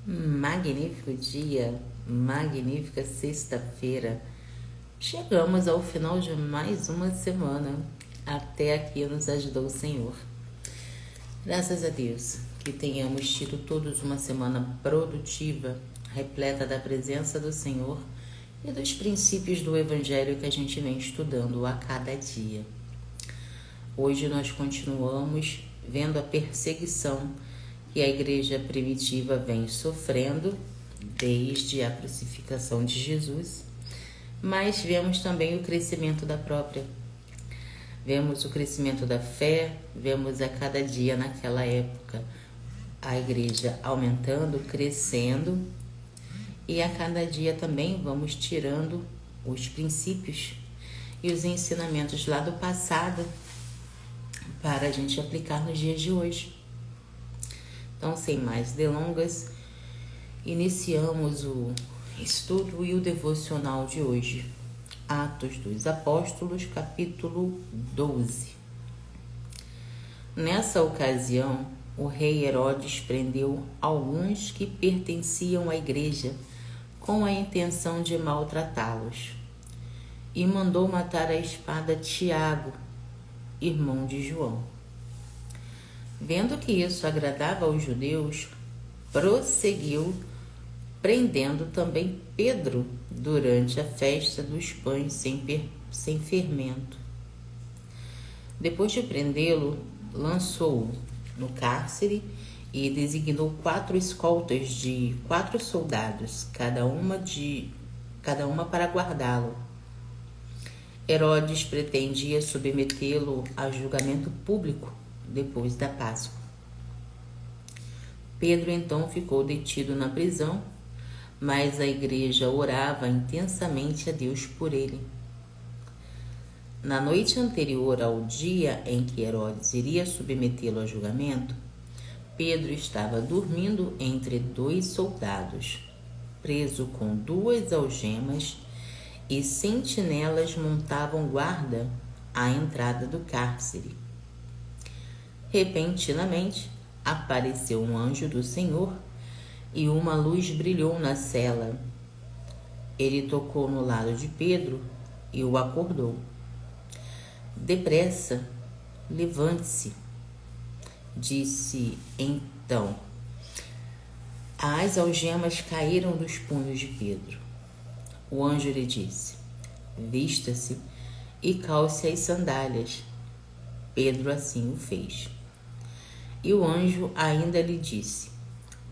Magnífico dia, magnífica sexta-feira. Chegamos ao final de mais uma semana. Até aqui nos ajudou o Senhor. Graças a Deus que tenhamos tido todos uma semana produtiva, repleta da presença do Senhor e dos princípios do Evangelho que a gente vem estudando a cada dia. Hoje nós continuamos vendo a perseguição que a igreja primitiva vem sofrendo desde a crucificação de Jesus, mas vemos também o crescimento da própria. Vemos o crescimento da fé, vemos a cada dia naquela época a igreja aumentando, crescendo, e a cada dia também vamos tirando os princípios e os ensinamentos lá do passado para a gente aplicar nos dias de hoje. Então, sem mais delongas, iniciamos o estudo e o devocional de hoje. Atos dos Apóstolos, capítulo 12. Nessa ocasião, o rei Herodes prendeu alguns que pertenciam à igreja com a intenção de maltratá-los e mandou matar à espada Tiago, irmão de João. Vendo que isso agradava aos judeus, prosseguiu prendendo também Pedro durante a festa dos pães sem fermento. Depois de prendê-lo, lançou-o no cárcere e designou 4 escoltas de 4 soldados, cada uma para guardá-lo. Herodes pretendia submetê-lo a julgamento público depois da Páscoa. Pedro então ficou detido na prisão, mas a igreja orava intensamente a Deus por ele. Na noite anterior ao dia em que Herodes iria submetê-lo a julgamento, Pedro estava dormindo entre 2 soldados, preso com 2 algemas, e sentinelas montavam guarda à entrada do cárcere. Repentinamente, apareceu um anjo do Senhor e uma luz brilhou na cela. Ele tocou no lado de Pedro e o acordou. Depressa, levante-se, disse então. As algemas caíram dos punhos de Pedro. O anjo lhe disse: vista-se e calce as sandálias. Pedro assim o fez. E o anjo ainda lhe disse: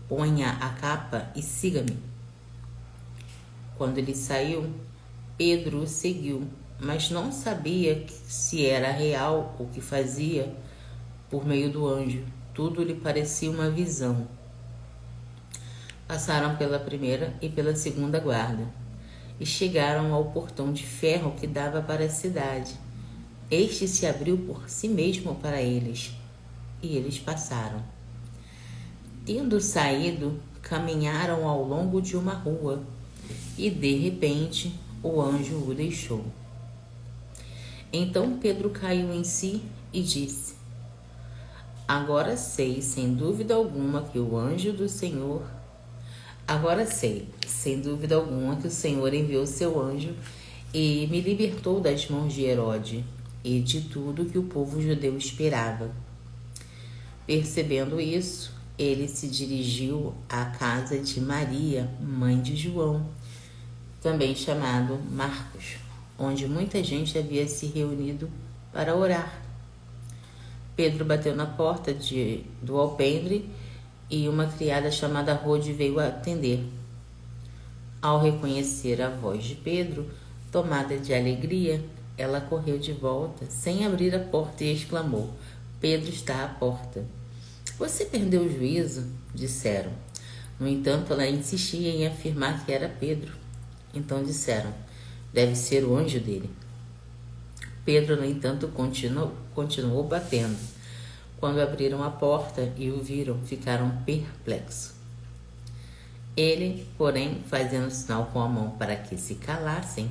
ponha a capa e siga-me. Quando ele saiu, Pedro o seguiu, mas não sabia se era real o que fazia por meio do anjo. Tudo lhe parecia uma visão. Passaram pela primeira e pela segunda guarda e chegaram ao portão de ferro que dava para a cidade. Este se abriu por si mesmo para eles, e eles passaram. Tendo saído, caminharam ao longo de uma rua, e de repente o anjo o deixou. Então Pedro caiu em si e disse: Agora sei, sem dúvida alguma, que o Senhor enviou seu anjo e me libertou das mãos de Herodes e de tudo que o povo judeu esperava. Percebendo isso, ele se dirigiu à casa de Maria, mãe de João, também chamado Marcos, onde muita gente havia se reunido para orar. Pedro bateu na porta do alpendre e uma criada chamada Rode veio atender. Ao reconhecer a voz de Pedro, tomada de alegria, ela correu de volta, sem abrir a porta, e exclamou: Pedro está à porta. Você perdeu o juízo? Disseram. No entanto, ela insistia em afirmar que era Pedro. Então disseram: deve ser o anjo dele. Pedro, no entanto, continuou batendo. Quando abriram a porta e o viram, ficaram perplexos. Ele, porém, fazendo sinal com a mão para que se calassem,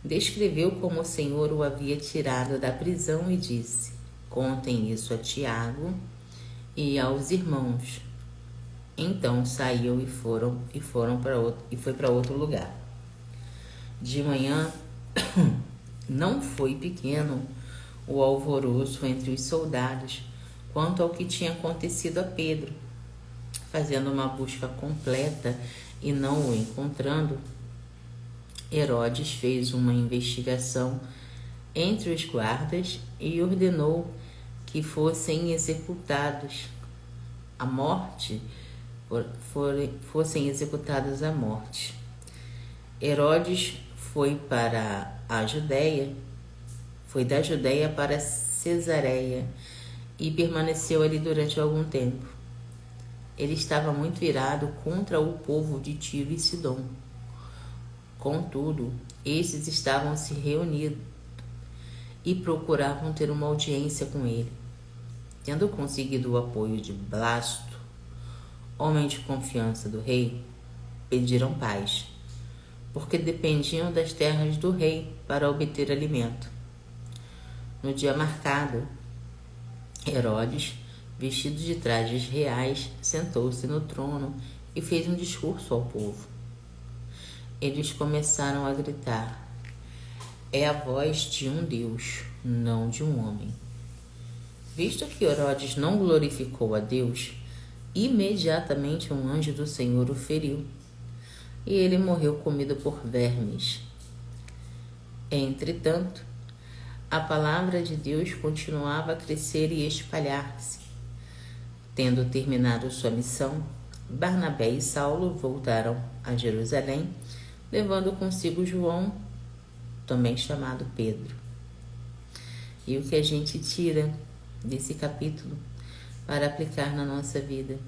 descreveu como o Senhor o havia tirado da prisão e disse: contem isso a Tiago e aos irmãos. Então saiu e foi para outro lugar. De manhã não foi pequeno o alvoroço entre os soldados quanto ao que tinha acontecido a Pedro. Fazendo uma busca completa e não o encontrando, Herodes fez uma investigação entre os guardas e ordenou que fossem executados à morte. Fossem executados à morte. Herodes foi da Judéia para Cesareia e permaneceu ali durante algum tempo. Ele estava muito irado contra o povo de Tiro e Sidom. Contudo, estes estavam se reunindo e procuravam ter uma audiência com ele. Tendo conseguido o apoio de Blasto, homem de confiança do rei, pediram paz, porque dependiam das terras do rei para obter alimento. No dia marcado, Herodes, vestido de trajes reais, sentou-se no trono e fez um discurso ao povo. Eles começaram a gritar: "É a voz de um Deus, não de um homem." Visto que Herodes não glorificou a Deus, imediatamente um anjo do Senhor o feriu, e ele morreu comido por vermes. Entretanto, a palavra de Deus continuava a crescer e espalhar-se. Tendo terminado sua missão, Barnabé e Saulo voltaram a Jerusalém, levando consigo João, também chamado Pedro. E o que a gente tira desse capítulo para aplicar na nossa vida?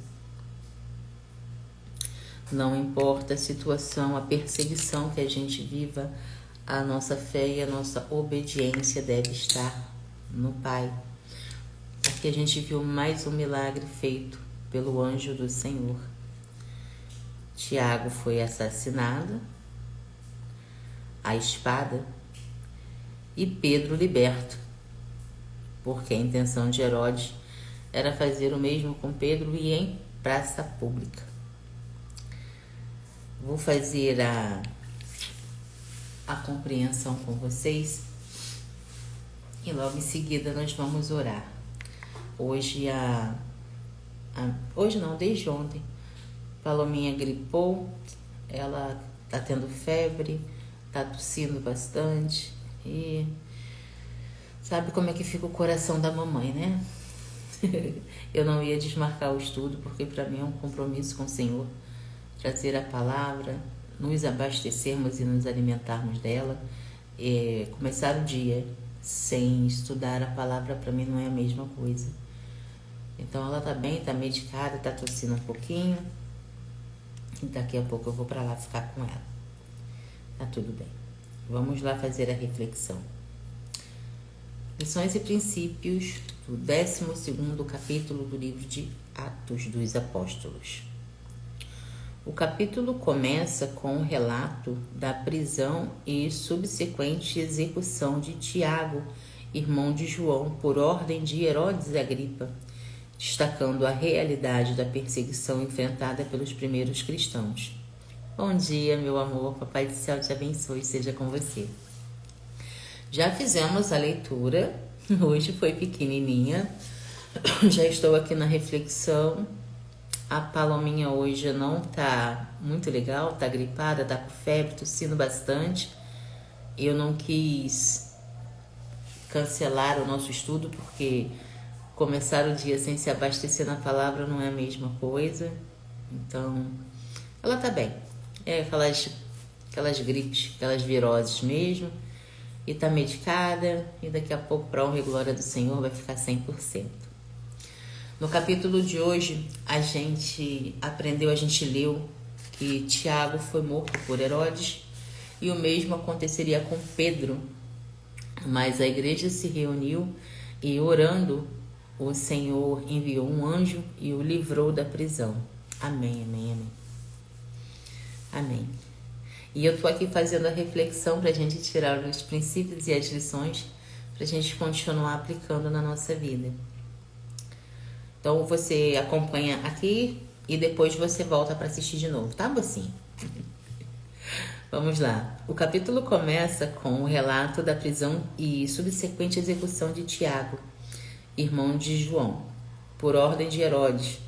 Não importa a situação, a perseguição que a gente viva, a nossa fé e a nossa obediência deve estar no Pai. Aqui a gente viu mais um milagre feito pelo anjo do Senhor. Tiago foi assassinado à espada e Pedro liberto, porque a intenção de Herodes era fazer o mesmo com Pedro e em praça pública. Vou fazer a compreensão com vocês e logo em seguida nós vamos orar. Hoje não, desde ontem, Palominha gripou, ela tá tendo febre, tá tossindo bastante e sabe como é que fica o coração da mamãe, né? Eu não ia desmarcar o estudo porque para mim é um compromisso com o Senhor trazer a palavra, nos abastecermos e nos alimentarmos dela. Começar o dia sem estudar a palavra para mim não é a mesma coisa. Então ela tá bem, tá medicada, tá tossindo um pouquinho. E daqui a pouco eu vou para lá ficar com ela. Tá tudo bem. Vamos lá fazer a reflexão. Lições e princípios do 12º capítulo do livro de Atos dos Apóstolos. O capítulo começa com o relato da prisão e subsequente execução de Tiago, irmão de João, por ordem de Herodes Agripa, destacando a realidade da perseguição enfrentada pelos primeiros cristãos. Bom dia, meu amor, Papai do Céu te abençoe, seja com você. Já fizemos a leitura, hoje foi pequenininha, já estou aqui na reflexão. A Palominha hoje não tá muito legal, tá gripada, tá com febre, tossindo bastante. Eu não quis cancelar o nosso estudo porque começar o dia sem se abastecer na palavra não é a mesma coisa. Então, ela tá bem. É aquelas gripes, aquelas viroses mesmo. E tá medicada e daqui a pouco, para honra e glória do Senhor, vai ficar 100%. No capítulo de hoje, a gente leu que Tiago foi morto por Herodes e o mesmo aconteceria com Pedro. Mas a igreja se reuniu e, orando, o Senhor enviou um anjo e o livrou da prisão. Amém, amém, amém. Amém. E eu tô aqui fazendo a reflexão para a gente tirar os princípios e as lições para a gente continuar aplicando na nossa vida. Então, você acompanha aqui e depois você volta para assistir de novo, tá, mocinho? Vamos lá. O capítulo começa com o relato da prisão e subsequente execução de Tiago, irmão de João, por ordem de Herodes,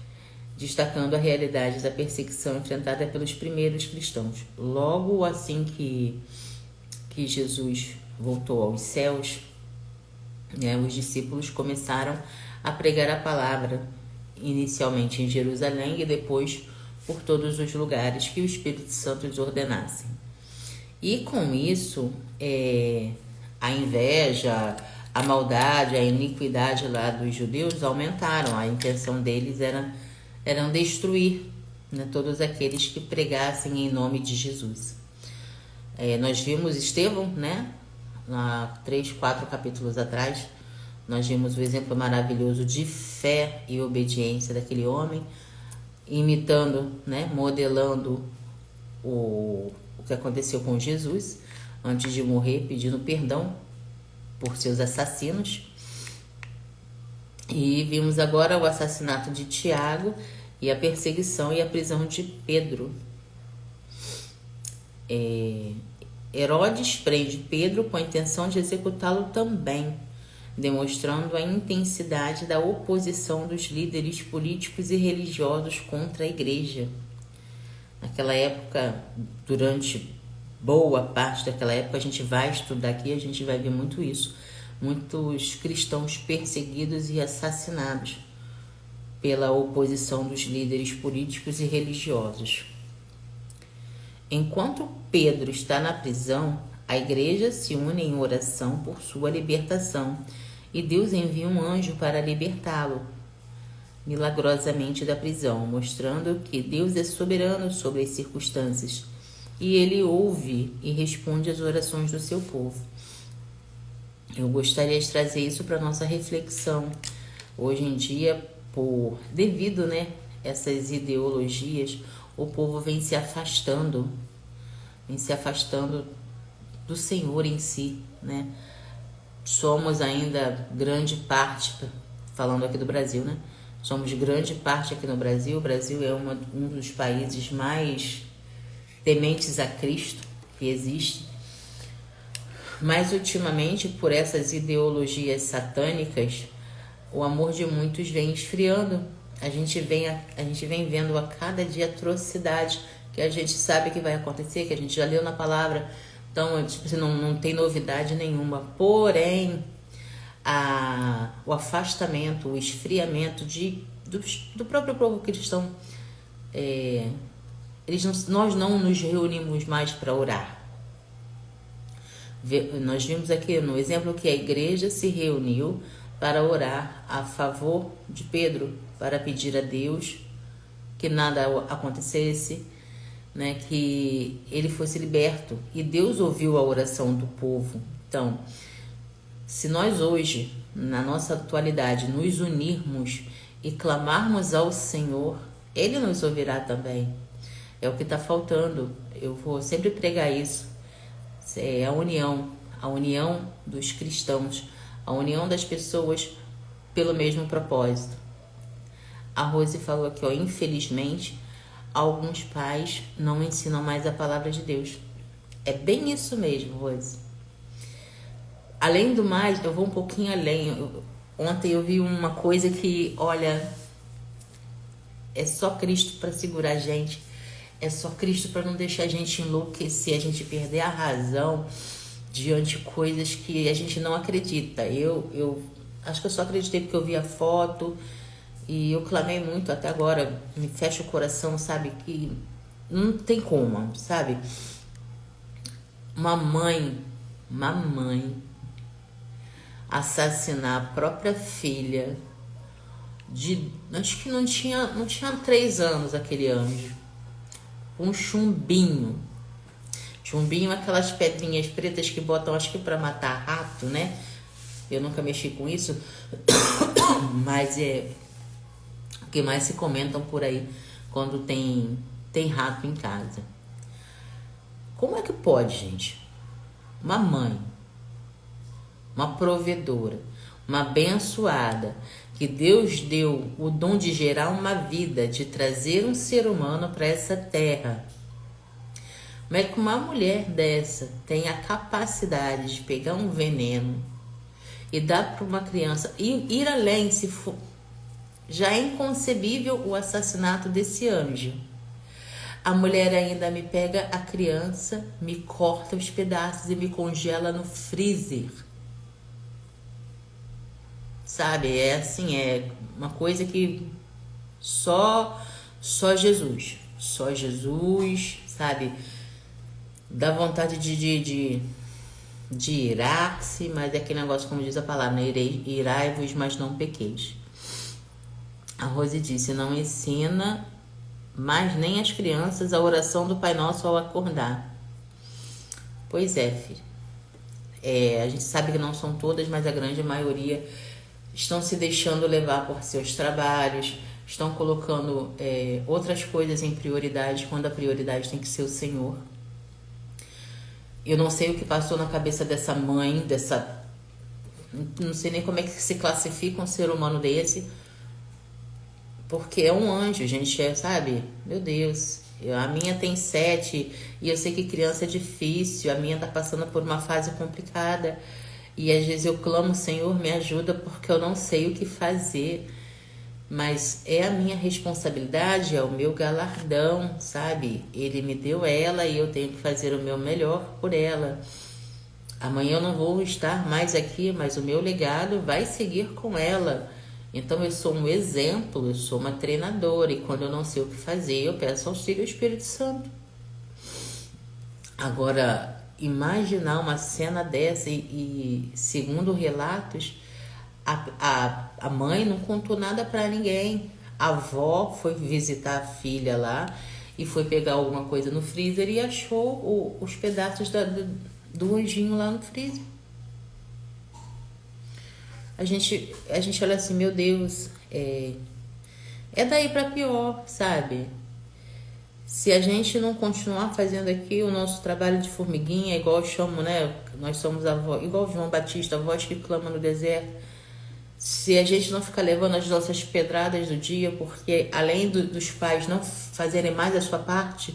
destacando a realidade da perseguição enfrentada pelos primeiros cristãos. Logo assim que Jesus voltou aos céus, né, os discípulos começaram a pregar a palavra, inicialmente em Jerusalém e depois por todos os lugares que o Espírito Santo lhes ordenasse. E com isso, a inveja, a maldade, a iniquidade lá dos judeus aumentaram. A intenção deles era destruir, né, todos aqueles que pregassem em nome de Jesus. Nós vimos Estevão, né, 3, 4 capítulos atrás, nós vimos o exemplo maravilhoso de fé e obediência daquele homem, imitando, né, modelando o que aconteceu com Jesus antes de morrer, pedindo perdão por seus assassinos. E vimos agora o assassinato de Tiago e a perseguição e a prisão de Pedro. Herodes prende Pedro com a intenção de executá-lo também, demonstrando a intensidade da oposição dos líderes políticos e religiosos contra a igreja. Naquela época, durante boa parte daquela época, a gente vai estudar aqui, a gente vai ver muito isso. Muitos cristãos perseguidos e assassinados pela oposição dos líderes políticos e religiosos. Enquanto Pedro está na prisão, a igreja se une em oração por sua libertação e Deus envia um anjo para libertá-lo milagrosamente da prisão, mostrando que Deus é soberano sobre as circunstâncias e ele ouve e responde às orações do seu povo. Eu gostaria de trazer isso para nossa reflexão. Hoje em dia, devido, né, essas ideologias, o povo vem se afastando do Senhor em si, né? Somos ainda grande parte, falando aqui do Brasil, né? Somos grande parte aqui no Brasil. O Brasil é um dos países mais tementes a Cristo que existe. Mas ultimamente, por essas ideologias satânicas, o amor de muitos vem esfriando. A gente vem vendo a cada dia atrocidade que a gente sabe que vai acontecer, que a gente já leu na palavra. Então, não tem novidade nenhuma. Porém, o afastamento, o esfriamento do próprio povo cristão, nós não nos reunimos mais para orar. Nós vimos aqui no exemplo que a igreja se reuniu para orar a favor de Pedro, para pedir a Deus que nada acontecesse, né, que ele fosse liberto. E Deus ouviu a oração do povo. Então, se nós hoje, na nossa atualidade, nos unirmos e clamarmos ao Senhor, Ele nos ouvirá também. É o que está faltando. Eu vou sempre pregar isso. É a união dos cristãos, a união das pessoas pelo mesmo propósito. A Rose falou aqui, infelizmente, alguns pais não ensinam mais a palavra de Deus. É bem isso mesmo, Rose. Além do mais, eu vou um pouquinho além. Ontem eu vi uma coisa que, olha, é só Cristo para segurar a gente. É só Cristo para não deixar a gente enlouquecer, a gente perder a razão diante de coisas que a gente não acredita. Eu acho que eu só acreditei porque eu vi a foto e eu clamei muito até agora. Me fecha o coração, sabe? Que não tem como, sabe? Uma mãe assassinar a própria filha acho que não tinha 3 anos aquele anjo. Um chumbinho. Chumbinho é aquelas pedrinhas pretas que botam, acho que para matar rato, né? Eu nunca mexi com isso, mas é o que mais se comentam por aí quando tem rato em casa. Como é que pode, gente? Uma mãe, uma provedora, uma abençoada, que Deus deu o dom de gerar uma vida, de trazer um ser humano para essa terra. Como é que uma mulher dessa tem a capacidade de pegar um veneno e dar para uma criança e ir além, se for, já é inconcebível o assassinato desse anjo. A mulher ainda me pega a criança, me corta os pedaços e me congela no freezer. Sabe, é assim, é uma coisa que só Jesus, sabe? Dá vontade de irar-se, mas é aquele negócio, como diz a palavra, né? Irai-vos, mas não pequeis. A Rose disse, não ensina mais nem as crianças a oração do Pai Nosso ao acordar. Pois é, filho. A gente sabe que não são todas, mas a grande maioria estão se deixando levar por seus trabalhos, estão colocando outras coisas em prioridade, quando a prioridade tem que ser o Senhor. Eu não sei o que passou na cabeça dessa mãe, não sei nem como é que se classifica um ser humano desse, porque é um anjo, gente, sabe? Meu Deus, a minha tem 7 e eu sei que criança é difícil, a minha tá passando por uma fase complicada e às vezes eu clamo, Senhor, me ajuda porque eu não sei o que fazer. Mas é a minha responsabilidade, é o meu galardão, sabe? Ele me deu ela e eu tenho que fazer o meu melhor por ela. Amanhã eu não vou estar mais aqui, mas o meu legado vai seguir com ela. Então eu sou um exemplo, eu sou uma treinadora e quando eu não sei o que fazer, eu peço auxílio ao Espírito Santo. Agora, imaginar uma cena dessa e segundo relatos, a mãe não contou nada para ninguém. A avó foi visitar a filha lá e foi pegar alguma coisa no freezer e achou os pedaços do anjinho lá no freezer. A gente olha assim, meu Deus, é daí para pior, sabe? Se a gente não continuar fazendo aqui o nosso trabalho de formiguinha, igual eu chamo, né? Nós somos a voz, igual João Batista, a voz que clama no deserto. Se a gente não ficar levando as nossas pedradas do dia, porque além dos pais não fazerem mais a sua parte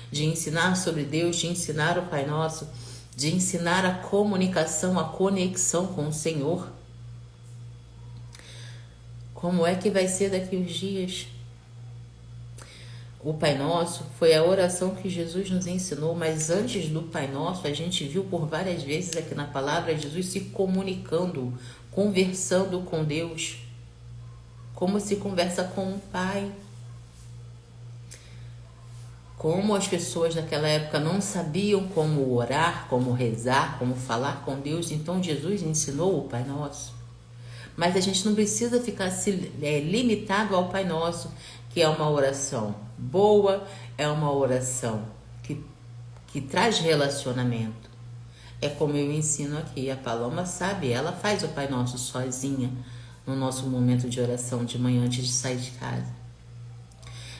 de ensinar sobre Deus, de ensinar o Pai Nosso, de ensinar a comunicação, a conexão com o Senhor, como é que vai ser daqui uns dias? O Pai Nosso foi a oração que Jesus nos ensinou, mas antes do Pai Nosso, a gente viu por várias vezes aqui na palavra Jesus se comunicando, conversando com Deus, como se conversa com um pai. Como as pessoas naquela época não sabiam como orar, como rezar, como falar com Deus, então Jesus ensinou o Pai Nosso. Mas a gente não precisa ficar limitado ao Pai Nosso, que é uma oração boa, é uma oração que traz relacionamento. É como eu ensino aqui, a Paloma sabe, ela faz o Pai Nosso sozinha no nosso momento de oração de manhã antes de sair de casa.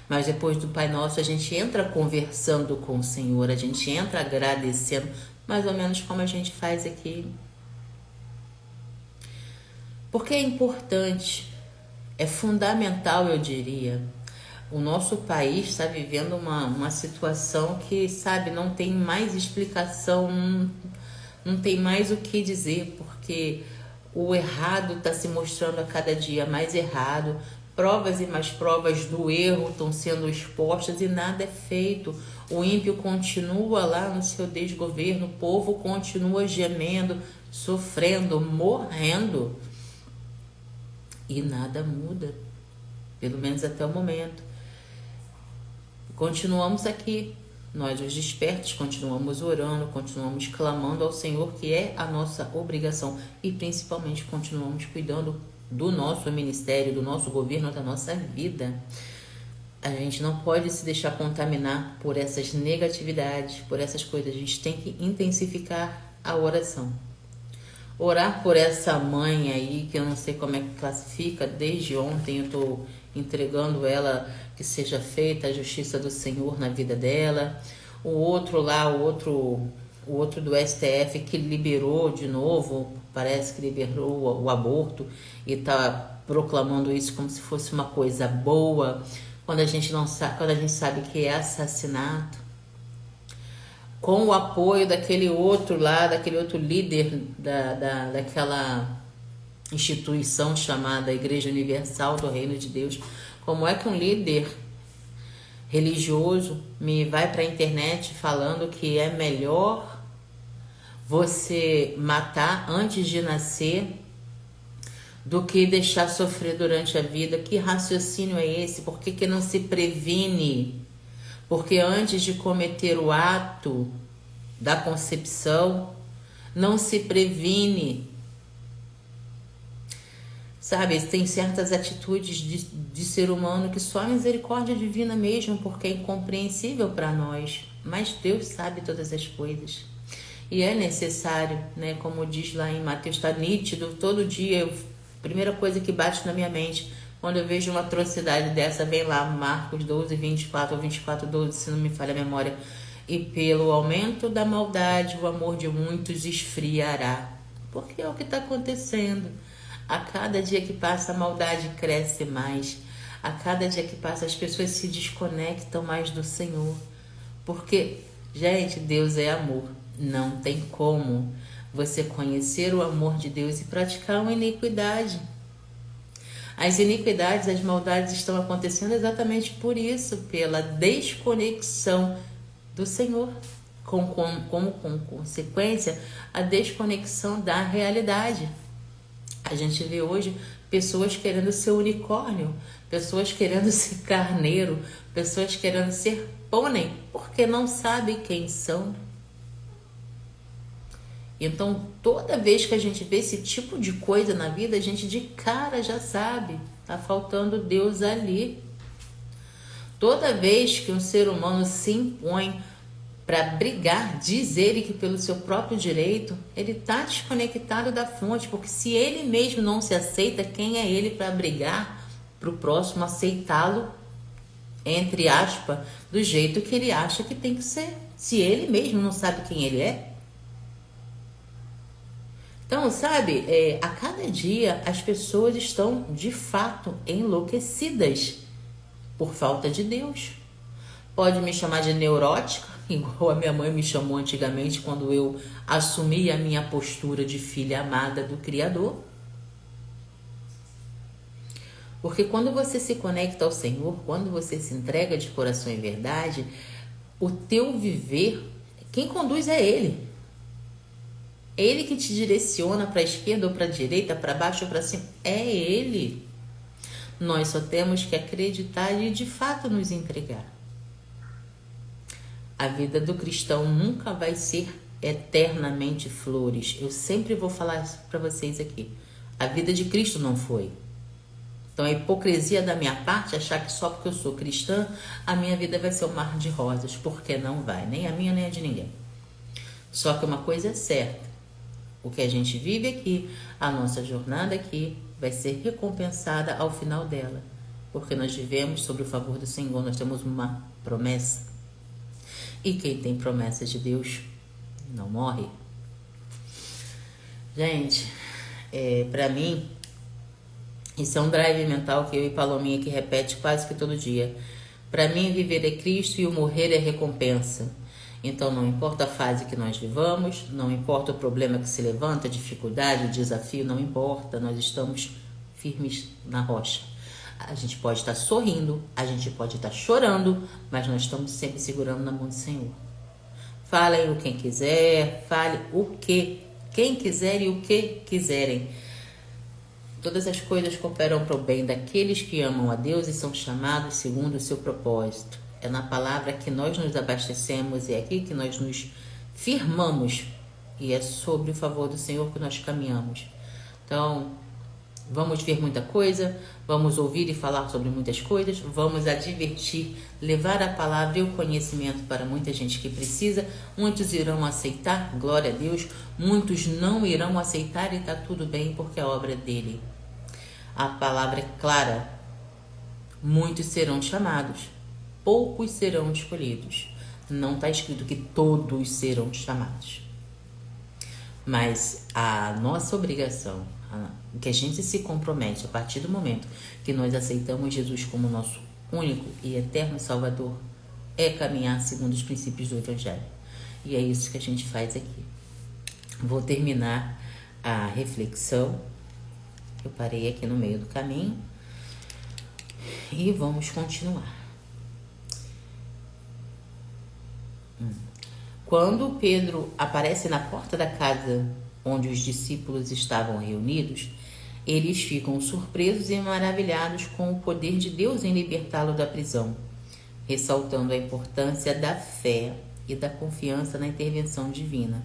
Mas depois do Pai Nosso a gente entra conversando com o Senhor, a gente entra agradecendo, mais ou menos como a gente faz aqui. Porque é importante, é fundamental, eu diria. O nosso país está vivendo uma situação que, sabe, não tem mais explicação, não tem mais o que dizer, porque o errado está se mostrando a cada dia mais errado, provas e mais provas do erro estão sendo expostas e nada é feito. O ímpio continua lá no seu desgoverno, o povo continua gemendo, sofrendo, morrendo e nada muda, pelo menos até o momento. Continuamos aqui, nós os despertos, continuamos orando, continuamos clamando ao Senhor, que é a nossa obrigação, e principalmente continuamos cuidando do nosso ministério, do nosso governo, da nossa vida. A gente não pode se deixar contaminar por essas negatividades, por essas coisas. A gente tem que intensificar a oração. Orar por essa mãe aí, que eu não sei como é que classifica, desde ontem eu estou entregando ela, que seja feita a justiça do Senhor na vida dela. O outro lá, o outro do STF que liberou de novo, parece que liberou o aborto e tá proclamando isso como se fosse uma coisa boa, quando a gente não sabe, quando a gente sabe que é assassinato, com o apoio daquele outro lá, daquele outro líder daquela instituição chamada Igreja Universal do Reino de Deus. Como é que um líder religioso me vai para a internet falando que é melhor você matar antes de nascer do que deixar sofrer durante a vida? Que raciocínio é esse? Por que não se previne? Porque antes de cometer o ato da concepção, não se previne. Sabe, tem certas atitudes de ser humano que só a misericórdia divina mesmo, porque é incompreensível para nós. Mas Deus sabe todas as coisas. E é necessário, né? Como diz lá em Mateus, está nítido, todo dia, primeira coisa que bate na minha mente, quando eu vejo uma atrocidade dessa, vem lá Marcos 12, 24 ou 24, 12, se não me falha a memória. E pelo aumento da maldade, o amor de muitos esfriará. Porque é o que está acontecendo. A cada dia que passa, a maldade cresce mais. A cada dia que passa, as pessoas se desconectam mais do Senhor. Porque, gente, Deus é amor. Não tem como você conhecer o amor de Deus e praticar uma iniquidade. As iniquidades, as maldades estão acontecendo exatamente por isso, pela desconexão do Senhor. Como consequência, a desconexão da realidade. A gente vê hoje pessoas querendo ser unicórnio, pessoas querendo ser carneiro, pessoas querendo ser pônei, porque não sabem quem são. Então, toda vez que a gente vê esse tipo de coisa na vida, a gente de cara já sabe, tá faltando Deus ali. Toda vez que um ser humano se impõe para brigar, diz ele que pelo seu próprio direito, ele está desconectado da fonte, porque se ele mesmo não se aceita, quem é ele para brigar para o próximo aceitá-lo, entre aspas, do jeito que ele acha que tem que ser, se ele mesmo não sabe quem ele é? Então, sabe, a cada dia as pessoas estão de fato enlouquecidas por falta de Deus. Pode me chamar de neurótica, igual a minha mãe me chamou antigamente quando eu assumi a minha postura de filha amada do Criador. Porque quando você se conecta ao Senhor, quando você se entrega de coração e verdade, o teu viver, quem conduz é Ele. É Ele que te direciona para a esquerda ou para a direita, para baixo ou para cima. É Ele. Nós só temos que acreditar e de fato nos entregar. A vida do cristão nunca vai ser eternamente flores. Eu sempre vou falar isso para vocês aqui. A vida de Cristo não foi. Então, a hipocrisia da minha parte, achar que só porque eu sou cristã, a minha vida vai ser um mar de rosas, porque não vai, nem a minha, nem a de ninguém. Só que uma coisa é certa, o que a gente vive aqui, a nossa jornada aqui, vai ser recompensada ao final dela, porque nós vivemos sobre o favor do Senhor, nós temos uma promessa. E quem tem promessas de Deus não morre. Gente, para mim, isso é um drive mental que eu e Palominha que repete quase que todo dia. Para mim, viver é Cristo e o morrer é recompensa. Então, não importa a fase que nós vivamos, não importa o problema que se levanta, a dificuldade, o desafio, não importa. Nós estamos firmes na rocha. A gente pode estar sorrindo, a gente pode estar chorando, mas nós estamos sempre segurando na mão do Senhor. Falem o quem quiser, fale o que quem quiser e o que quiserem. Todas as coisas cooperam para o bem daqueles que amam a Deus e são chamados segundo o seu propósito. É na palavra que nós nos abastecemos e é aqui que nós nos firmamos. E é sobre o favor do Senhor que nós caminhamos. Então, vamos ver muita coisa, vamos ouvir e falar sobre muitas coisas, vamos advertir, levar a palavra e o conhecimento para muita gente que precisa. Muitos irão aceitar, glória a Deus, muitos não irão aceitar e está tudo bem porque a obra é dele. A palavra é clara, muitos serão chamados, poucos serão escolhidos. Não está escrito que todos serão chamados. Mas a nossa obrigação, O que a gente se compromete a partir do momento que nós aceitamos Jesus como nosso único e eterno Salvador é caminhar segundo os princípios do Evangelho. E é isso que a gente faz aqui. Vou terminar a reflexão. Eu parei aqui no meio do caminho. E vamos continuar. Quando Pedro aparece na porta da casa onde os discípulos estavam reunidos, eles ficam surpresos e maravilhados com o poder de Deus em libertá-lo da prisão, ressaltando a importância da fé e da confiança na intervenção divina.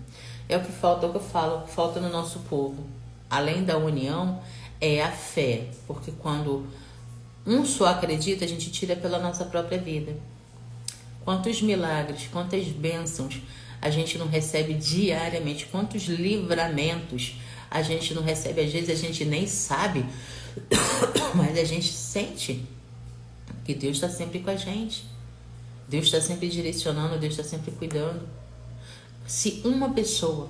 É o que falta, é o que eu falo, falta no nosso povo. Além da união, é a fé, porque quando um só acredita, a gente tira pela nossa própria vida. Quantos milagres, quantas bênçãos a gente não recebe diariamente, quantos livramentos a gente não recebe, às vezes a gente nem sabe, mas a gente sente que Deus está sempre com a gente. Deus está sempre direcionando, Deus está sempre cuidando. Se uma pessoa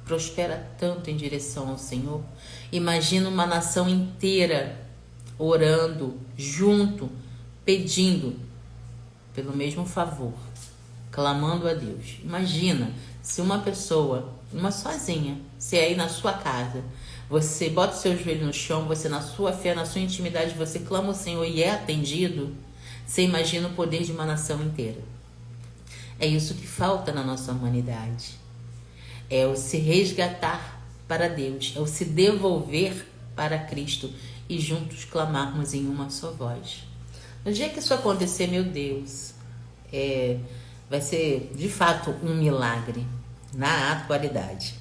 prospera tanto em direção ao Senhor, imagina uma nação inteira orando, junto, pedindo pelo mesmo favor, clamando a Deus. Imagina se uma pessoa, uma sozinha, se aí na sua casa, você bota o seu joelho no chão, você na sua fé, na sua intimidade, você clama ao Senhor e é atendido, você imagina o poder de uma nação inteira. É isso que falta na nossa humanidade. É o se resgatar para Deus, é o se devolver para Cristo e juntos clamarmos em uma só voz. No dia que isso acontecer, meu Deus, vai ser de fato um milagre na atualidade.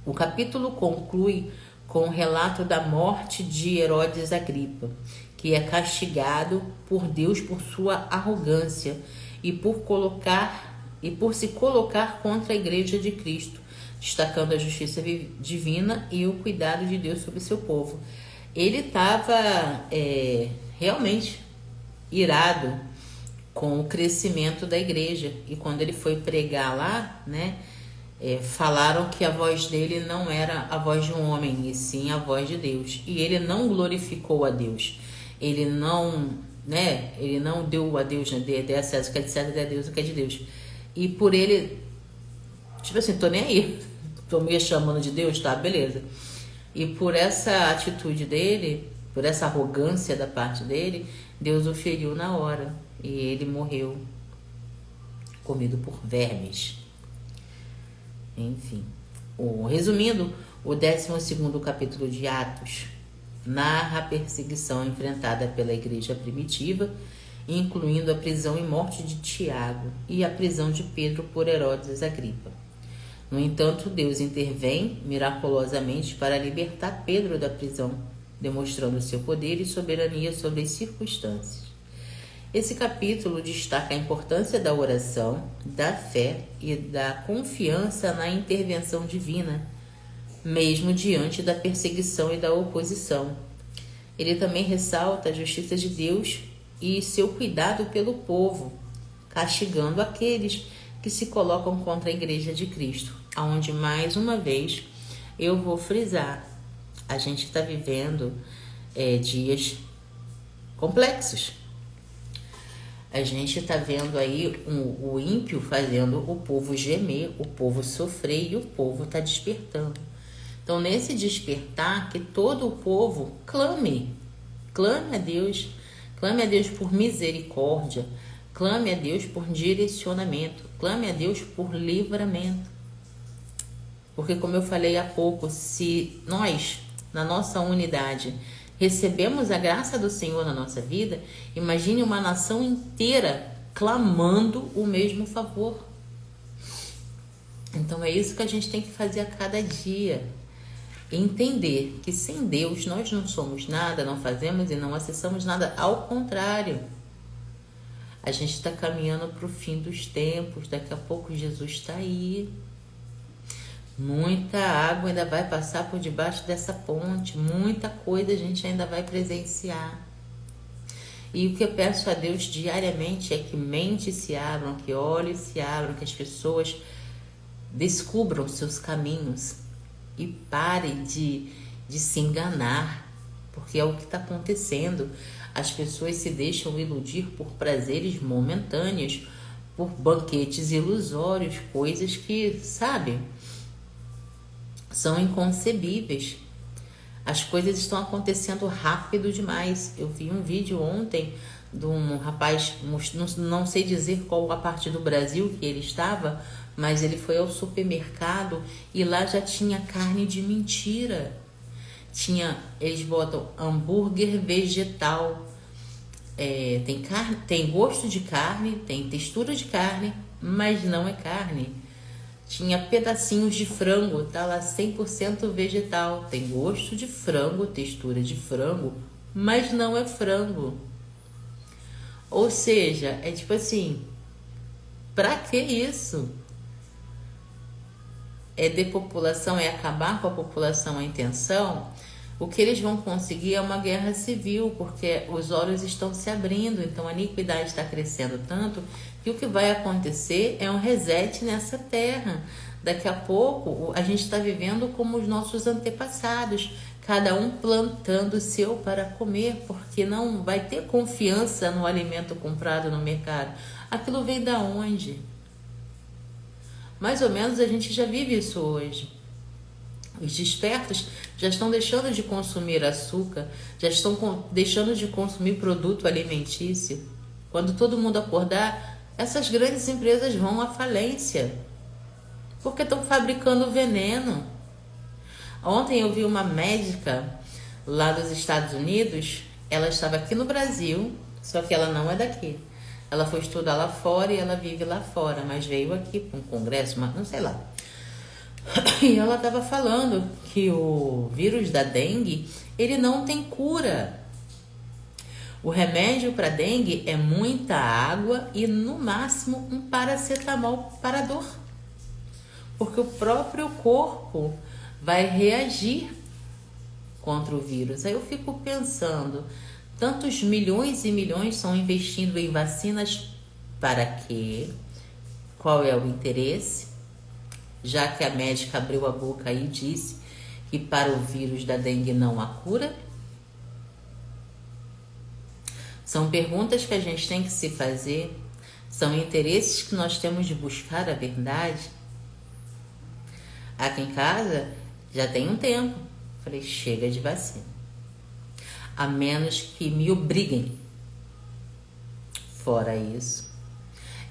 O capítulo conclui com o relato da morte de Herodes Agripa, que é castigado por Deus por sua arrogância e por se colocar contra a Igreja de Cristo, destacando a justiça divina e o cuidado de Deus sobre seu povo. Ele estava realmente irado com o crescimento da igreja, e quando ele foi pregar lá, né, falaram que a voz dele não era a voz de um homem, e sim a voz de Deus, e ele não glorificou a Deus, ele não deu a Deus, dê a César o que é de César, dê a Deus o que é de Deus, e por ele, tipo assim, tô nem aí, tô me chamando de Deus, tá, beleza, e por essa atitude dele, por essa arrogância da parte dele, Deus o feriu na hora e ele morreu comido por vermes. Enfim, resumindo, o 12º capítulo de Atos narra a perseguição enfrentada pela igreja primitiva, incluindo a prisão e morte de Tiago e a prisão de Pedro por Herodes Agripa. No entanto, Deus intervém miraculosamente para libertar Pedro da prisão, demonstrando seu poder e soberania sobre as circunstâncias. Esse capítulo destaca a importância da oração, da fé e da confiança na intervenção divina, mesmo diante da perseguição e da oposição. Ele também ressalta a justiça de Deus e seu cuidado pelo povo, castigando aqueles que se colocam contra a Igreja de Cristo, aonde mais uma vez eu vou frisar, a gente está vivendo dias complexos. A gente está vendo aí o ímpio fazendo o povo gemer, o povo sofrer e o povo está despertando. Então, nesse despertar, que todo o povo clame a Deus por misericórdia, clame a Deus por direcionamento, clame a Deus por livramento. Porque, como eu falei há pouco, se nós, na nossa unidade, recebemos a graça do Senhor na nossa vida, imagine uma nação inteira clamando o mesmo favor. Então é isso que a gente tem que fazer a cada dia. Entender que sem Deus nós não somos nada, não fazemos e não acessamos nada. Ao contrário, a gente está caminhando para o fim dos tempos. Daqui a pouco Jesus está aí. Muita água ainda vai passar por debaixo dessa ponte, muita coisa a gente ainda vai presenciar. E o que eu peço a Deus diariamente é que mentes se abram, que olhos se abram, que as pessoas descubram seus caminhos, e pare de se enganar, porque é o que está acontecendo. As pessoas se deixam iludir por prazeres momentâneos, por banquetes ilusórios, coisas que, sabe, são inconcebíveis. As coisas estão acontecendo rápido demais. Eu vi um vídeo ontem de um rapaz, não sei dizer qual a parte do Brasil que ele estava, mas ele foi ao supermercado e lá já tinha carne de mentira. Eles botam hambúrguer vegetal. Tem carne, tem gosto de carne, tem textura de carne, mas não é carne. Tinha pedacinhos de frango, tá lá 100% vegetal. Tem gosto de frango, textura de frango, mas não é frango. Ou seja, é tipo assim, pra que isso? É depopulação, é acabar com a população a intenção? O que eles vão conseguir é uma guerra civil, porque os olhos estão se abrindo, então a iniquidade está crescendo tanto que o que vai acontecer é um reset nessa terra. Daqui a pouco a gente está vivendo como os nossos antepassados, cada um plantando o seu para comer, porque não vai ter confiança no alimento comprado no mercado. Aquilo vem da onde? Mais ou menos a gente já vive isso hoje. Os despertos já estão deixando de consumir açúcar, já estão deixando de consumir produto alimentício. Quando todo mundo acordar, essas grandes empresas vão à falência, porque estão fabricando veneno. Ontem eu vi uma médica lá dos Estados Unidos, ela estava aqui no Brasil, só que ela não é daqui. Ela foi estudar lá fora e ela vive lá fora, mas veio aqui para um congresso, mas não sei lá. E ela estava falando que o vírus da dengue, ele não tem cura. O remédio para dengue é muita água e no máximo um paracetamol para dor. Porque o próprio corpo vai reagir contra o vírus. Aí eu fico pensando, tantos milhões e milhões são investindo em vacinas para quê? Qual é o interesse? Já que a médica abriu a boca e disse que para o vírus da dengue não há cura? São perguntas que a gente tem que se fazer, são interesses que nós temos de buscar a verdade. Aqui em casa já tem um tempo, falei, chega de vacina. A menos que me obriguem. Fora isso,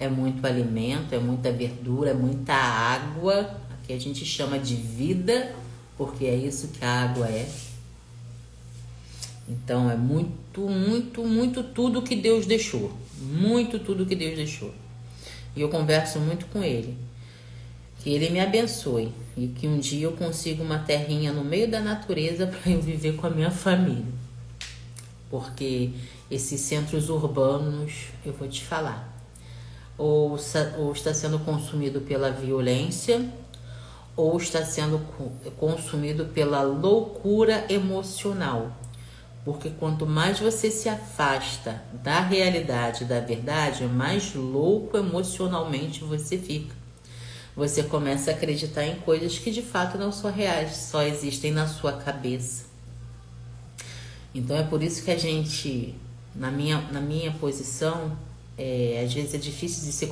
é muito alimento, é muita verdura, é muita água, que a gente chama de vida, porque é isso que a água é. Então é muito, muito, muito tudo que Deus deixou. Muito tudo que Deus deixou. E eu converso muito com Ele. Que Ele me abençoe e que um dia eu consiga uma terrinha no meio da natureza para eu viver com a minha família. Porque esses centros urbanos, eu vou te falar, ou está sendo consumido pela violência, ou está sendo consumido pela loucura emocional. Porque quanto mais você se afasta da realidade, da verdade, mais louco emocionalmente você fica. Você começa a acreditar em coisas que de fato não são reais, só existem na sua cabeça. Então é por isso que a gente, na minha posição, às vezes é difícil de ser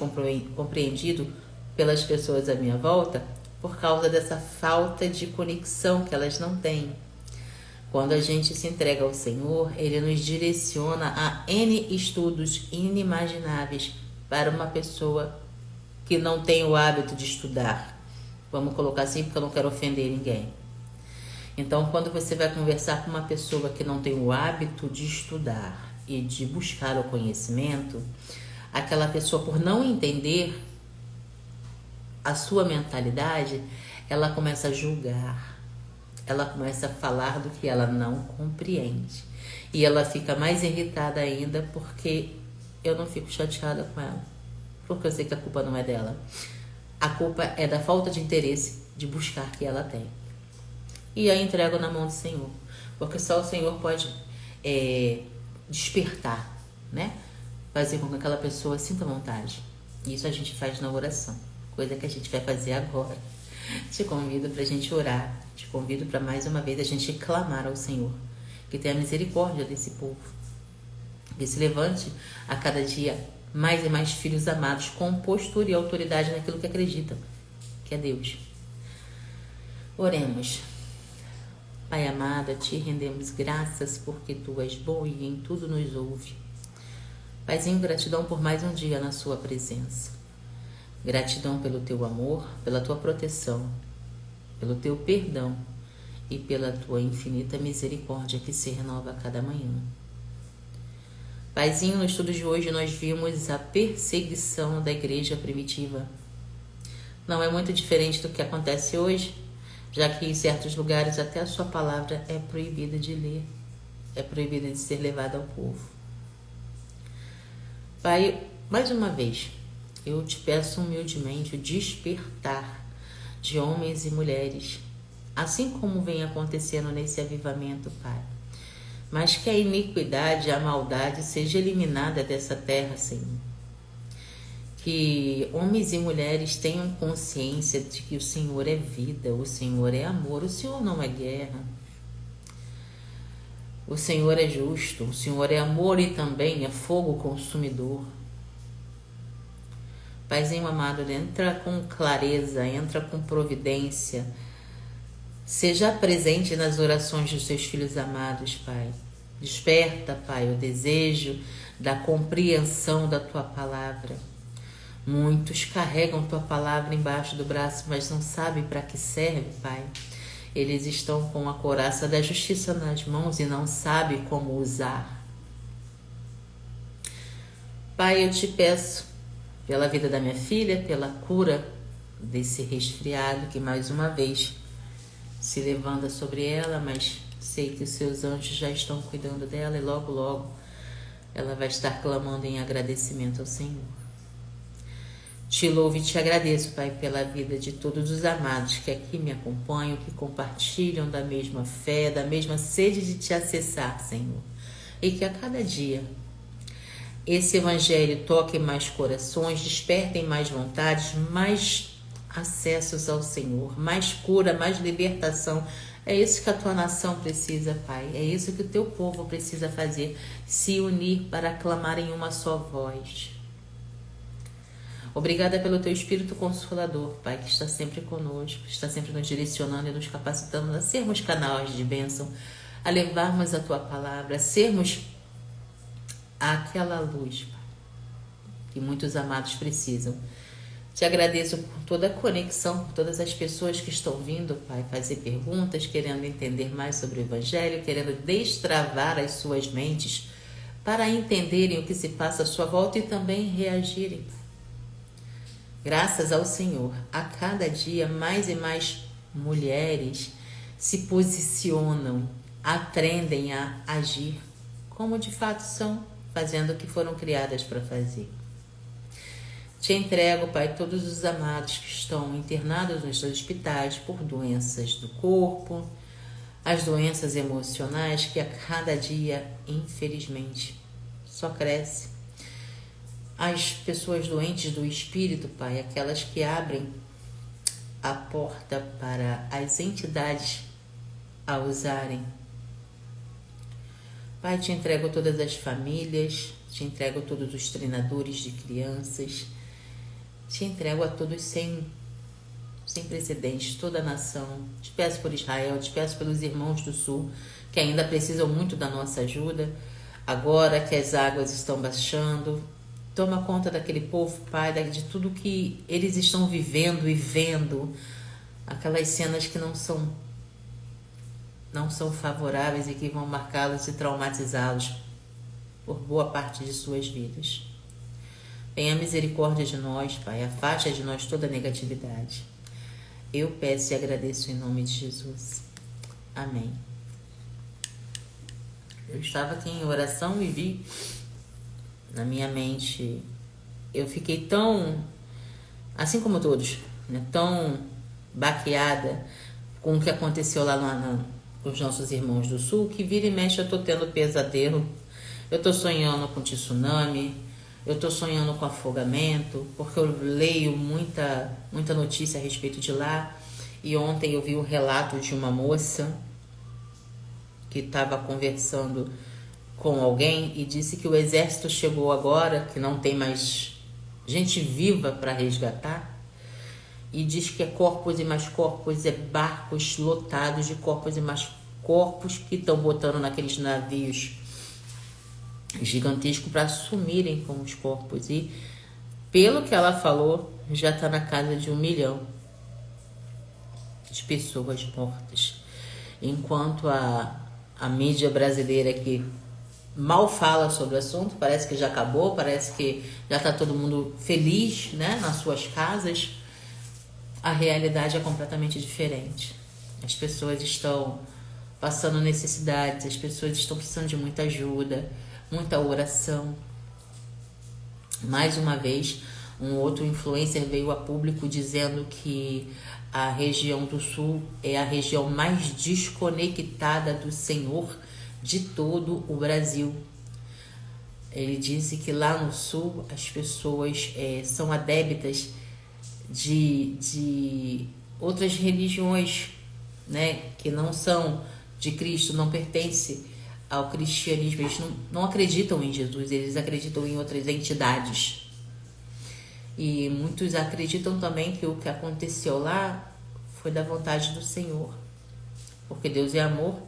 compreendido pelas pessoas à minha volta por causa dessa falta de conexão que elas não têm. Quando a gente se entrega ao Senhor, Ele nos direciona a N estudos inimagináveis para uma pessoa que não tem o hábito de estudar. Vamos colocar assim, porque eu não quero ofender ninguém. Então, quando você vai conversar com uma pessoa que não tem o hábito de estudar e de buscar o conhecimento, aquela pessoa, por não entender a sua mentalidade, ela começa a julgar. Ela começa a falar do que ela não compreende. E ela fica mais irritada ainda porque eu não fico chateada com ela. Porque eu sei que a culpa não é dela. A culpa é da falta de interesse de buscar que ela tem. E a entrego na mão do Senhor. Porque só o Senhor pode despertar, né? Fazer com que aquela pessoa sinta vontade. Isso a gente faz na oração. Coisa que a gente vai fazer agora. Te convido para a gente orar. Te convido para mais uma vez a gente clamar ao Senhor. Que tenha misericórdia desse povo. Que se levante a cada dia mais e mais filhos amados com postura e autoridade naquilo que acreditam, que é Deus. Oremos. Pai amado, a Ti rendemos graças porque Tu és bom e em tudo nos ouve. Paizinho, gratidão por mais um dia na Sua presença. Gratidão pelo Teu amor, pela Tua proteção, pelo Teu perdão e pela Tua infinita misericórdia que se renova a cada manhã. Paizinho, no estudo de hoje nós vimos a perseguição da igreja primitiva. Não é muito diferente do que acontece hoje, já que em certos lugares até a sua palavra é proibida de ler, é proibida de ser levada ao povo. Pai, mais uma vez, eu te peço humildemente o despertar de homens e mulheres, assim como vem acontecendo nesse avivamento, Pai. Mas que a iniquidade, a maldade seja eliminada dessa terra, Senhor. Que homens e mulheres tenham consciência de que o Senhor é vida, o Senhor é amor, o Senhor não é guerra. O Senhor é justo, o Senhor é amor e também é fogo consumidor. Paizinho amado, entra com clareza, entra com providência. Seja presente nas orações dos seus filhos amados, Pai. Desperta, Pai, o desejo da compreensão da Tua palavra. Muitos carregam Tua palavra embaixo do braço, mas não sabem para que serve, Pai. Eles estão com a couraça da justiça nas mãos e não sabem como usar. Pai, eu te peço, pela vida da minha filha, pela cura desse resfriado que mais uma vez se levanta sobre ela, mas sei que os seus anjos já estão cuidando dela e logo, logo ela vai estar clamando em agradecimento ao Senhor. Te louvo e te agradeço, Pai, pela vida de todos os amados que aqui me acompanham, que compartilham da mesma fé, da mesma sede de te acessar, Senhor. E que a cada dia esse Evangelho toque mais corações, despertem mais vontades, mais acessos ao Senhor, mais cura, mais libertação. É isso que a tua nação precisa, Pai. É isso que o teu povo precisa fazer, se unir para clamar em uma só voz. Obrigada pelo teu Espírito Consolador, Pai, que está sempre conosco, está sempre nos direcionando e nos capacitando a sermos canais de bênção, a levarmos a tua palavra, a sermos aquela luz, Pai, que muitos amados precisam. Te agradeço por toda a conexão, por todas as pessoas que estão vindo, Pai, fazer perguntas, querendo entender mais sobre o Evangelho, querendo destravar as suas mentes para entenderem o que se passa à sua volta e também reagirem, Pai. Graças ao Senhor, a cada dia mais e mais mulheres se posicionam, aprendem a agir como de fato são, fazendo o que foram criadas para fazer. Te entrego, Pai, todos os amados que estão internados nos hospitais por doenças do corpo, as doenças emocionais que a cada dia, infelizmente, só crescem. As pessoas doentes do espírito, Pai, aquelas que abrem a porta para as entidades a usarem. Pai, te entrego todas as famílias, te entrego todos os treinadores de crianças, te entrego a todos sem precedentes, toda a nação. Te peço por Israel, te peço pelos irmãos do Sul, que ainda precisam muito da nossa ajuda, agora que as águas estão baixando. Toma conta daquele povo, Pai, de tudo que eles estão vivendo e vendo, aquelas cenas que não são favoráveis e que vão marcá-los e traumatizá-los por boa parte de suas vidas. Tenha misericórdia de nós, Pai, afaste de nós toda negatividade. Eu peço e agradeço em nome de Jesus. Amém. Eu estava aqui em oração e vi na minha mente, eu fiquei tão, assim como todos, né, tão baqueada com o que aconteceu lá com os nossos irmãos do Sul, que vira e mexe eu tô tendo pesadelo, eu tô sonhando com tsunami, eu tô sonhando com afogamento, porque eu leio muita notícia a respeito de lá, E ontem eu vi o relato de uma moça que estava conversando com alguém e disse que o exército chegou agora, que não tem mais gente viva para resgatar, e diz que é corpos e mais corpos, é barcos lotados de corpos e mais corpos que estão botando naqueles navios gigantescos para sumirem com os corpos. E pelo que ela falou, já está na casa de 1 milhão de pessoas mortas. Enquanto a mídia brasileira aqui mal fala sobre o assunto, parece que já acabou, parece que já está todo mundo feliz, né, nas suas casas, a realidade é completamente diferente. As pessoas estão passando necessidades, as pessoas estão precisando de muita ajuda, muita oração. Mais uma vez, um outro influencer veio a público dizendo que a região do Sul é a região mais desconectada do Senhor de todo o Brasil. Ele disse que lá no Sul as pessoas são adeptas de outras religiões, né, que não são de Cristo, não pertencem ao cristianismo. Eles não acreditam em Jesus, eles acreditam em outras entidades. E muitos acreditam também que o que aconteceu lá foi da vontade do Senhor, porque Deus é amor,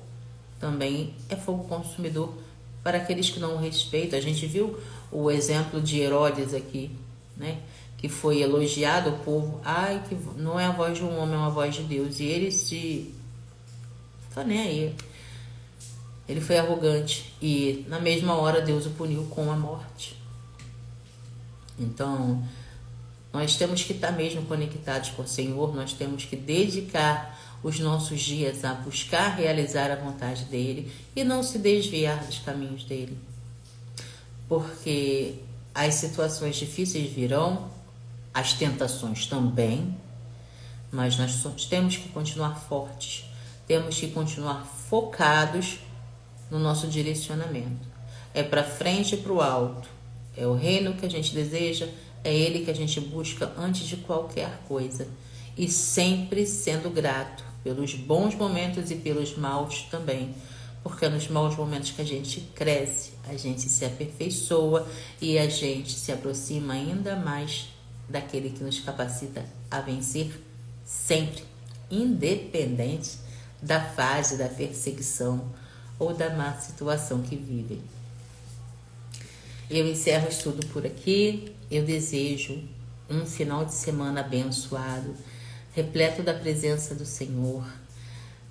também é fogo consumidor para aqueles que não o respeitam. A gente viu o exemplo de Herodes aqui, né, que foi elogiado o povo, que não é a voz de um homem, é uma voz de Deus, e ele se tá nem aí. Ele foi arrogante e na mesma hora Deus o puniu com a morte. Então, nós temos que estar mesmo conectados com o Senhor, nós temos que dedicar os nossos dias a buscar realizar a vontade dEle e não se desviar dos caminhos dEle. Porque as situações difíceis virão, as tentações também, mas nós temos que continuar fortes, temos que continuar focados no nosso direcionamento. É para frente e para o alto, é o reino que a gente deseja, é Ele que a gente busca antes de qualquer coisa. E sempre sendo grato pelos bons momentos e pelos maus também. Porque é nos maus momentos que a gente cresce, a gente se aperfeiçoa e a gente se aproxima ainda mais daquele que nos capacita a vencer sempre, independente da fase da perseguição ou da má situação que vivem. Eu encerro o estudo por aqui. Eu desejo um final de semana abençoado, repleto da presença do Senhor.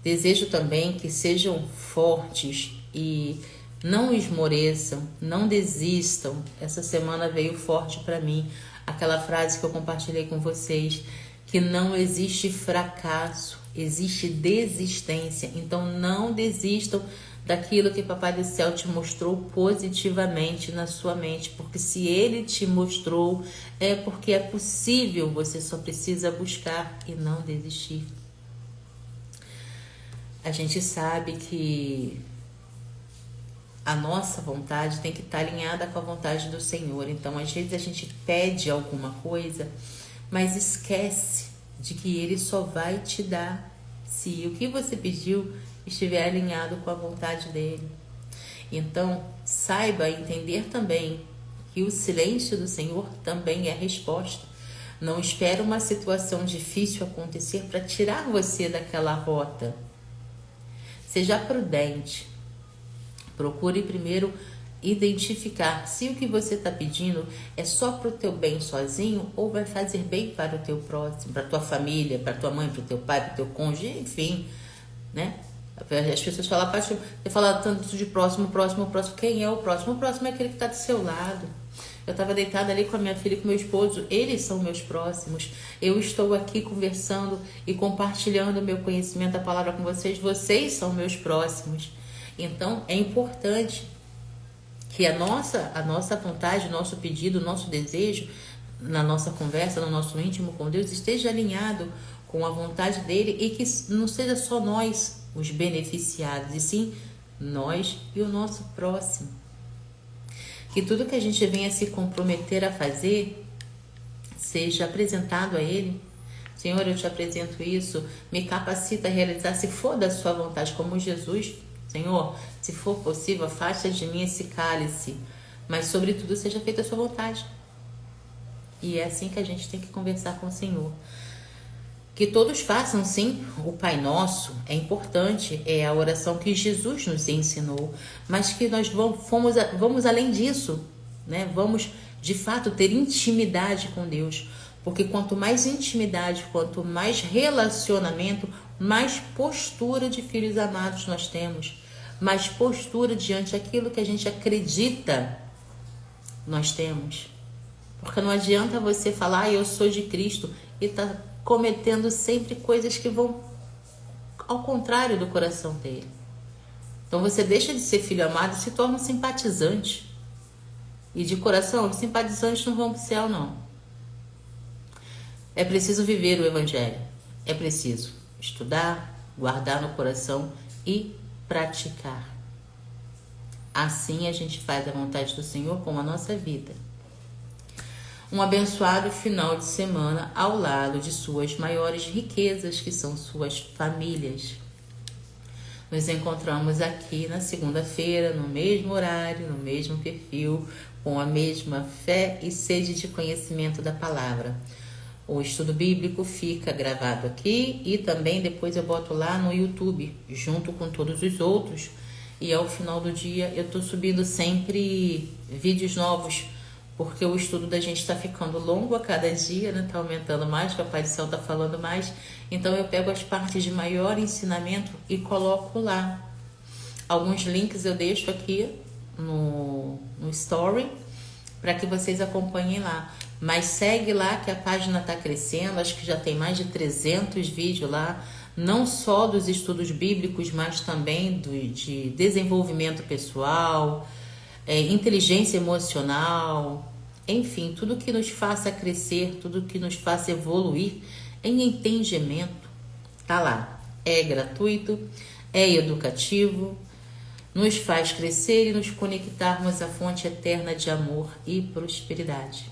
Desejo também que sejam fortes e não esmoreçam, não desistam. Essa semana veio forte para mim aquela frase que eu compartilhei com vocês, que não existe fracasso, existe desistência. Então não desistam daquilo que Papai do Céu te mostrou positivamente na sua mente, porque se Ele te mostrou, é porque é possível, você só precisa buscar e não desistir. A gente sabe que a nossa vontade tem que estar alinhada com a vontade do Senhor, então às vezes a gente pede alguma coisa, mas esquece de que Ele só vai te dar se o que você pediu estiver alinhado com a vontade dele. Então, saiba entender também que o silêncio do Senhor também é resposta. Não espere uma situação difícil acontecer para tirar você daquela rota. Seja prudente. Procure primeiro identificar se o que você está pedindo é só para o teu bem sozinho ou vai fazer bem para o teu próximo, para a tua família, para a tua mãe, para o teu pai, para o teu cônjuge, enfim, né? As pessoas falam, você fala tanto de próximo, quem é o próximo? O próximo é aquele que está do seu lado. Eu estava deitada ali com a minha filha e com meu esposo, eles são meus próximos. Eu estou aqui conversando e compartilhando o meu conhecimento, a palavra com vocês, vocês são meus próximos. Então, é importante que a nossa vontade, o nosso pedido, o nosso desejo, na nossa conversa, no nosso íntimo com Deus, esteja alinhado com a vontade dele e que não seja só nós os beneficiados, e sim nós e o nosso próximo. Que tudo que a gente venha se comprometer a fazer seja apresentado a Ele Senhor, eu te apresento isso, me capacita a realizar, se for da sua vontade, como Jesus. Senhor, se for possível, afasta de mim esse cálice, mas sobretudo seja feita a sua vontade. E é assim que a gente tem que conversar com o Senhor. Que todos façam, sim, o Pai Nosso, é importante, é a oração que Jesus nos ensinou, mas que nós vamos além disso, né? Vamos, de fato, ter intimidade com Deus, porque quanto mais intimidade, quanto mais relacionamento, mais postura de filhos amados nós temos, mais postura diante daquilo que a gente acredita nós temos. Porque não adianta você falar, eu sou de Cristo, e tá cometendo sempre coisas que vão ao contrário do coração dele. Então você deixa de ser filho amado e se torna um simpatizante. E de coração, os simpatizantes não vão para o céu, não. É preciso viver o Evangelho. É preciso estudar, guardar no coração e praticar. Assim a gente faz a vontade do Senhor com a nossa vida. Um abençoado final de semana ao lado de suas maiores riquezas, que são suas famílias. Nos encontramos aqui na segunda-feira, no mesmo horário, no mesmo perfil, com a mesma fé e sede de conhecimento da palavra. O estudo bíblico fica gravado aqui e também depois eu boto lá no YouTube, junto com todos os outros. E ao final do dia eu estou subindo sempre vídeos novos, porque o estudo da gente está ficando longo a cada dia, né? Está aumentando mais, o Papai do Céu está falando mais. Então eu pego as partes de maior ensinamento e coloco lá. Alguns links eu deixo aqui no story para que vocês acompanhem lá. Mas segue lá que a página está crescendo, acho que já tem mais de 300 vídeos lá, não só dos estudos bíblicos, mas também de desenvolvimento pessoal, inteligência emocional, enfim, tudo que nos faça crescer, tudo que nos faça evoluir em entendimento, tá lá. É gratuito, é educativo, nos faz crescer e nos conectarmos à fonte eterna de amor e prosperidade.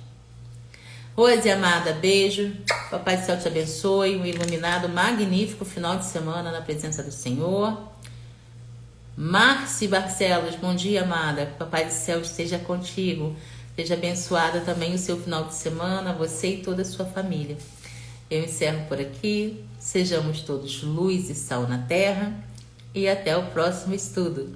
Rose amada, beijo, Papai do Céu te abençoe, um iluminado, magnífico final de semana na presença do Senhor. Marci Barcelos, bom dia, amada. Papai do Céu esteja contigo. Seja abençoada também o seu final de semana, você e toda a sua família. Eu encerro por aqui. Sejamos todos luz e sal na terra. E até o próximo estudo.